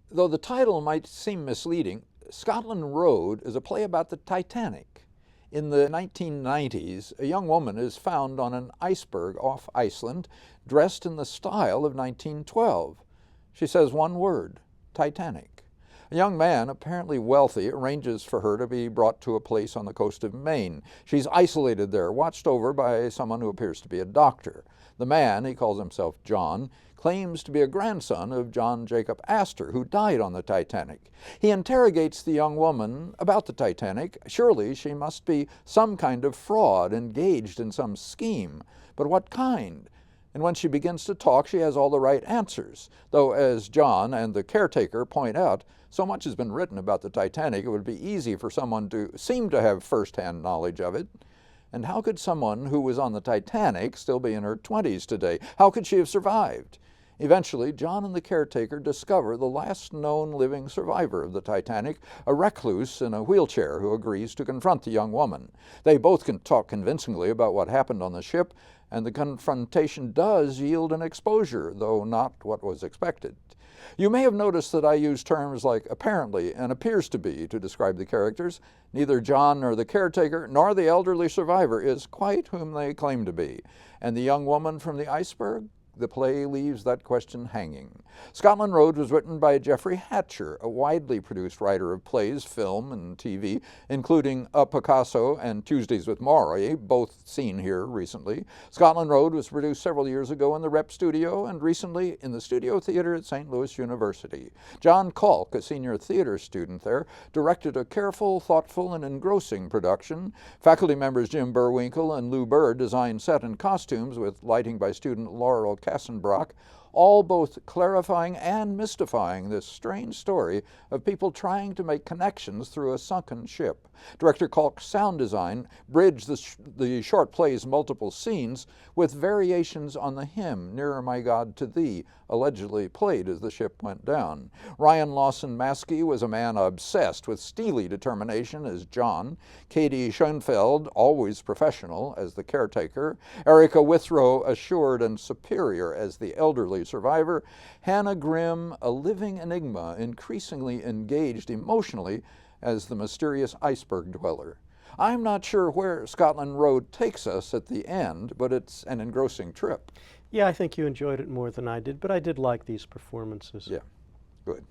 Though the title might seem misleading, Scotland Road is a play about the Titanic. In the 1990s, a young woman is found on an iceberg off Iceland, dressed in the style of 1912. She says one word, Titanic. A young man, apparently wealthy, arranges for her to be brought to a place on the coast of Maine. She's isolated there, watched over by someone who appears to be a doctor. The man, he calls himself John, claims to be a grandson of John Jacob Astor, who died on the Titanic. He interrogates the young woman about the Titanic. Surely she must be some kind of fraud, engaged in some scheme. But what kind? And when she begins to talk, she has all the right answers. Though, as John and the caretaker point out, so much has been written about the Titanic, it would be easy for someone to seem to have first-hand knowledge of it. And how could someone who was on the Titanic still be in her 20s today? How could she have survived? Eventually, John and the caretaker discover the last known living survivor of the Titanic, a recluse in a wheelchair who agrees to confront the young woman. They both can talk convincingly about what happened on the ship, and the confrontation does yield an exposure, though not what was expected. You may have noticed that I use terms like apparently and appears to be to describe the characters. Neither John nor the caretaker nor the elderly survivor is quite whom they claim to be. And the young woman from the iceberg? The play leaves that question hanging. Scotland Road was written by Jeffrey Hatcher, a widely produced writer of plays, film, and TV, including A Picasso and Tuesdays with Morrie, both seen here recently. Scotland Road was produced several years ago in the Rep Studio and recently in the Studio Theater at St. Louis University. John Kalk, a senior theater student there, directed a careful, thoughtful, and engrossing production. Faculty members Jim Burwinkle and Lou Burr designed set and costumes with lighting by student Laurel Kassenbrock, all both clarifying and mystifying this strange story of people trying to make connections through a sunken ship. Director Kalk's sound design bridged the short play's multiple scenes with variations on the hymn, Nearer My God to Thee, allegedly played as the ship went down. Ryan Lawson-Maskey was a man obsessed with steely determination as John, Katie Schoenfeld, always professional, as the caretaker, Erica Withrow, assured and superior as the elderly survivor, Hannah Grimm, a living enigma, increasingly engaged emotionally as the mysterious iceberg dweller. I'm not sure where Scotland Road takes us at the end, but it's an engrossing trip. Yeah, I think you enjoyed it more than I did, but I did like these performances. Yeah, good.